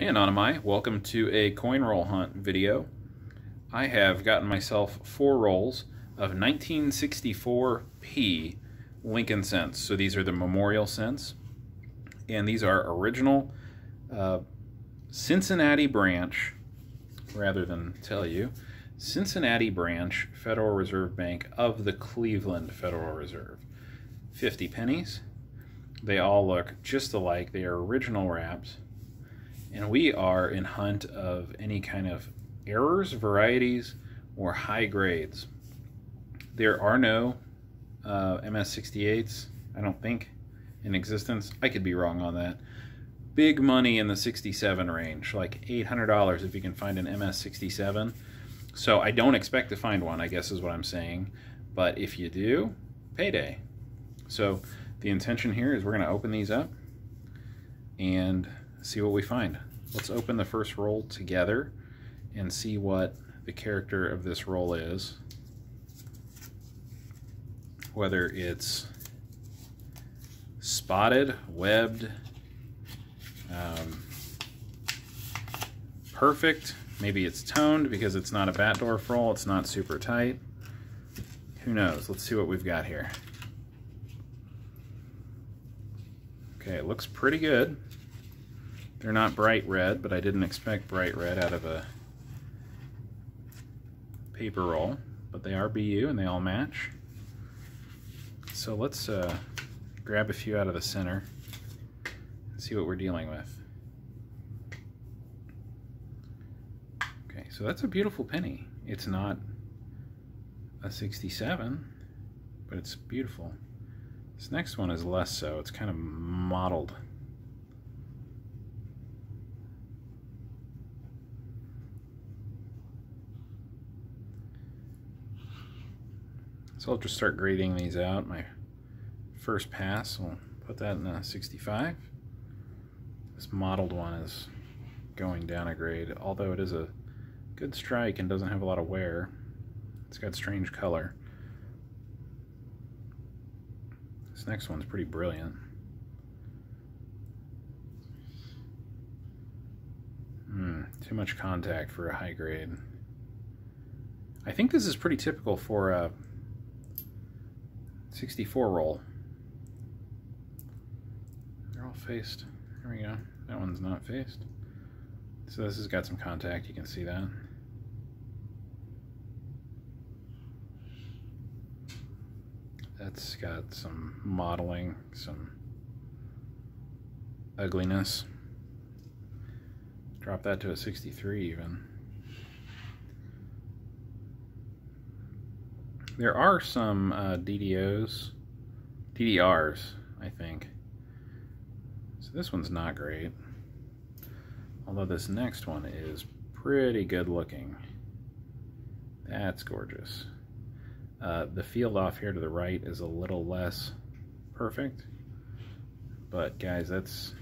Hey Anonymai, welcome to a coin roll hunt video. I have gotten myself 4 rolls of 1964p Lincoln cents. So these are the memorial cents, and these are original Cincinnati branch, rather than tell you, Cincinnati branch Federal Reserve Bank of the Cleveland Federal Reserve. 50 pennies. They all look just alike. They are original wraps. And we are in hunt of any kind of errors, varieties, or high grades. There are no MS-68s, I don't think, in existence. I could be wrong on that. Big money in the 67 range, like $800 if you can find an MS-67. So I don't expect to find one, I guess is what I'm saying. But if you do, payday. So the intention here is we're going to open these up and see what we find. Let's open the first roll together and see what the character of this roll is. Whether it's spotted, webbed, perfect, maybe it's toned because it's not a Batdorf roll, it's not super tight. Who knows? Let's see what we've got here. Okay, it looks pretty good. They're not bright red, but I didn't expect bright red out of a paper roll. But they are BU and they all match. So let's grab a few out of the center and see what we're dealing with. Okay, so that's a beautiful penny. It's not a 67, but it's beautiful. This next one is less so. It's kind of mottled. So I'll just start grading these out. My first pass, we'll put that in a 65. This mottled one is going down a grade, although it is a good strike and doesn't have a lot of wear. It's got strange color. This next one's pretty brilliant. Too much contact for a high grade. I think this is pretty typical for a 64 roll. They're all faced. There we go. That one's not faced. So this has got some contact, you can see that. That's got some modeling, some ugliness. Drop that to a 63 even. There are some DDRs, I think. So this one's not great. Although this next one is pretty good looking. That's gorgeous. The field off here to the right is a little less perfect. But guys, it's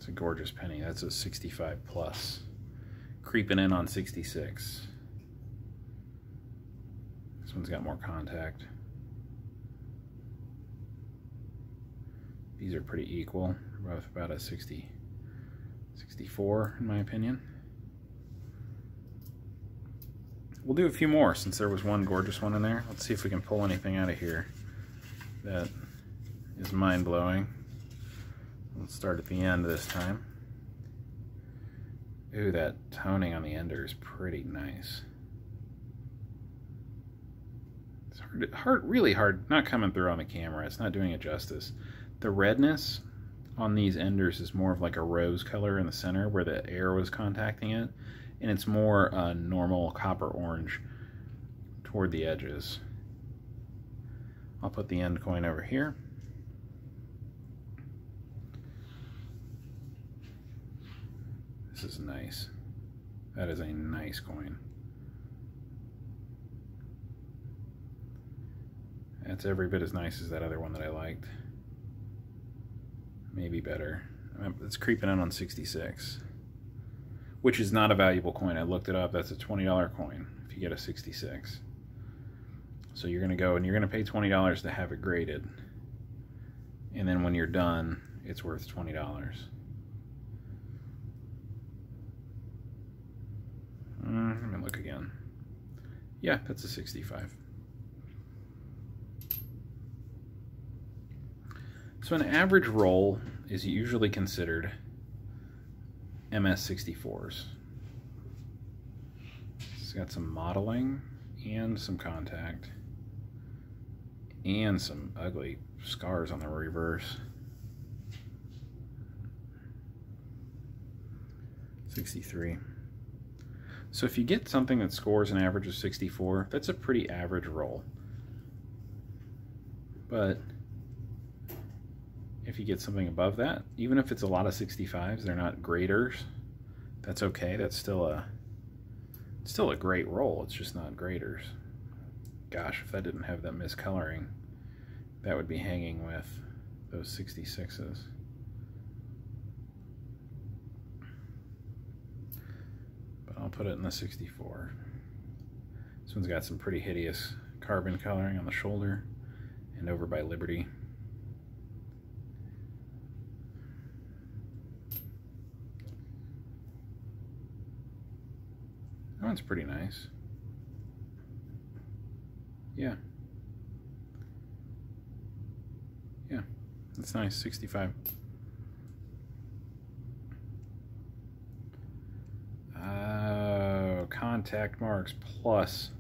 a gorgeous penny. That's a 65 plus. Creeping in on 66. This one's got more contact. These are pretty equal. They're both about a 60, 64 in my opinion. We'll do a few more since there was one gorgeous one in there. Let's see if we can pull anything out of here that is mind-blowing. Let's start at the end this time. Ooh, that toning on the ender is pretty nice. It's really hard, not coming through on the camera. It's not doing it justice. The redness on these enders is more of like a rose color in the center where the air was contacting it, and it's more normal copper orange toward the edges. I'll put the end coin over here. This is nice. That is a nice coin. That's every bit as nice as that other one that I liked. Maybe better. It's creeping in on 66, which is not a valuable coin. I looked it up. That's a $20 coin if you get a 66. So you're going to go and you're going to pay $20 to have it graded. And then when you're done, it's worth $20. Let me look again. Yeah, that's a 65. So an average roll is usually considered MS64s. It's got some modeling and some contact and some ugly scars on the reverse. 63. So if you get something that scores an average of 64, that's a pretty average roll. But if you get something above that, even if it's a lot of 65s, they're not graders, that's okay. That's still a great roll. It's just not graders. Gosh, if that didn't have that miscoloring, that would be hanging with those 66s. But I'll put it in the 64. This one's got some pretty hideous carbon coloring on the shoulder and over by Liberty. That one's pretty nice. Yeah. Yeah, that's nice, 65. Contact marks plus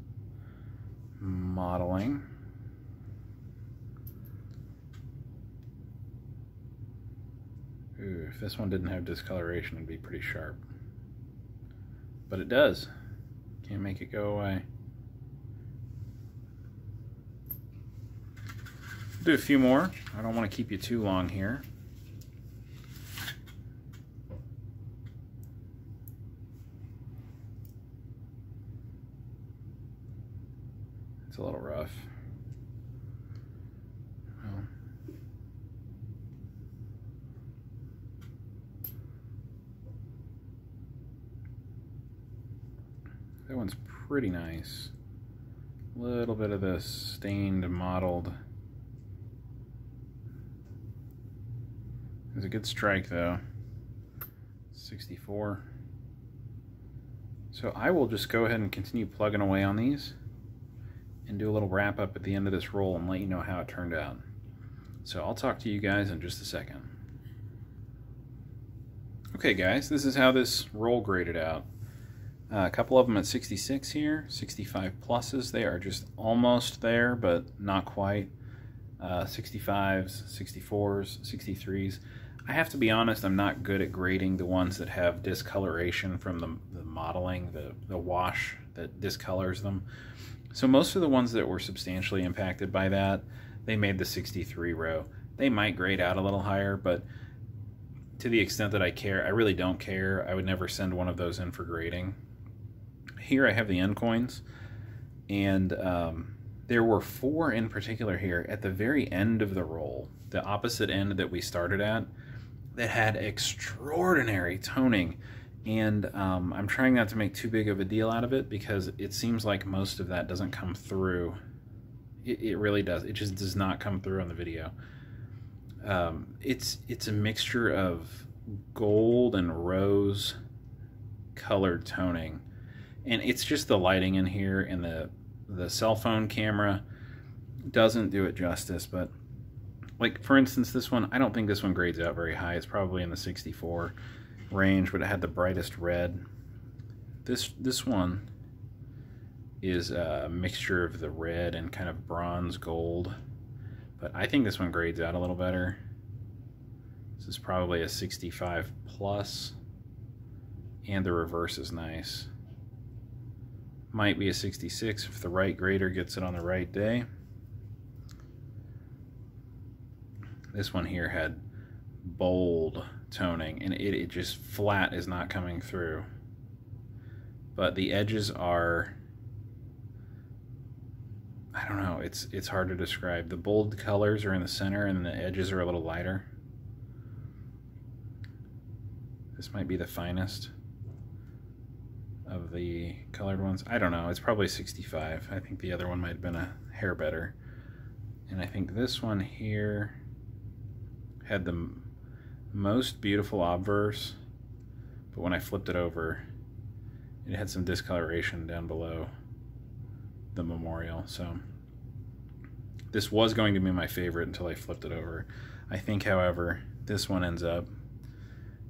modeling. Ooh, if this one didn't have discoloration, it'd be pretty sharp. But it does. Can't make it go away. Do a few more. I don't want to keep you too long here. It's a little rough. Well, that one's pretty nice. A little bit of the stained, mottled. It's a good strike though. 64. So I will just go ahead and continue plugging away on these and do a little wrap up at the end of this roll and let you know how it turned out. So I'll talk to you guys in just a second. Okay guys, this is how this roll graded out. A couple of them at 66 here, 65 pluses. They are just almost there, but not quite. 65s, 64s, 63s. I have to be honest, I'm not good at grading the ones that have discoloration from the modeling, the wash that discolors them. So most of the ones that were substantially impacted by that, they made the 63 row. They might grade out a little higher, but to the extent that I care, I really don't care. I would never send one of those in for grading. Here I have the end coins, and there were 4 in particular here at the very end of the roll, the opposite end that we started at, that had extraordinary toning. And I'm trying not to make too big of a deal out of it because it seems like most of that doesn't come through. It really does. It just does not come through on the video. It's a mixture of gold and rose colored toning. And it's just the lighting in here, and the cell phone camera doesn't do it justice. But like, for instance, this one, I don't think this one grades out very high. It's probably in the 64 range, but it had the brightest red. This one is a mixture of the red and kind of bronze gold, but I think this one grades out a little better. This is probably a 65 plus, and the reverse is nice. Might be a 66 if the right grader gets it on the right day. This one here had bold toning, and it just flat is not coming through. But the edges are, I don't know, it's hard to describe. The bold colors are in the center, and the edges are a little lighter. This might be the finest of the colored ones. I don't know, it's probably 65. I think the other one might have been a hair better. And I think this one here had the most beautiful obverse, but when I flipped it over, it had some discoloration down below the memorial. So this was going to be my favorite until I flipped it over. I think, however, this one ends up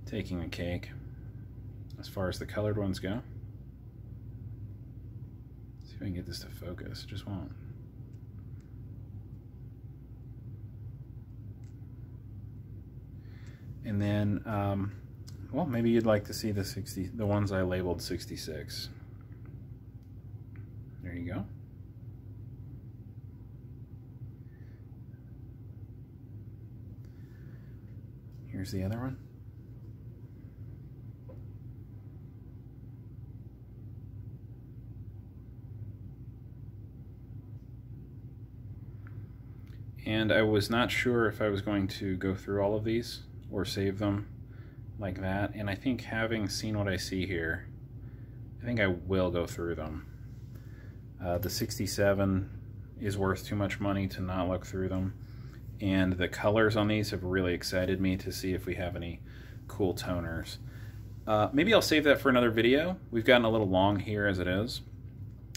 taking the cake as far as the colored ones go. Let's see if I can get this to focus. It just won't. And then, well, maybe you'd like to see the ones I labeled 66. There you go. Here's the other one. And I was not sure if I was going to go through all of these or save them like that. And I think, having seen what I see here, I think I will go through them. The 67 is worth too much money to not look through them. And the colors on these have really excited me to see if we have any cool toners. Maybe I'll save that for another video. We've gotten a little long here as it is.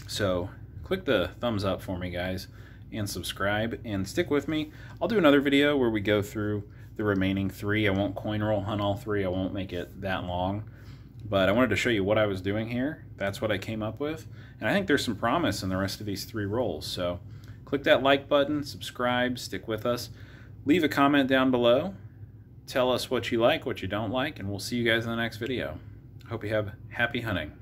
So click the thumbs up for me, guys, and subscribe, and stick with me. I'll do another video where we go through the remaining 3. I won't coin roll hunt all 3. I won't make it that long. But I wanted to show you what I was doing here. That's what I came up with. And I think there's some promise in the rest of these 3 rolls. So click that like button, subscribe, stick with us. Leave a comment down below. Tell us what you like, what you don't like, and we'll see you guys in the next video. Hope you have happy hunting.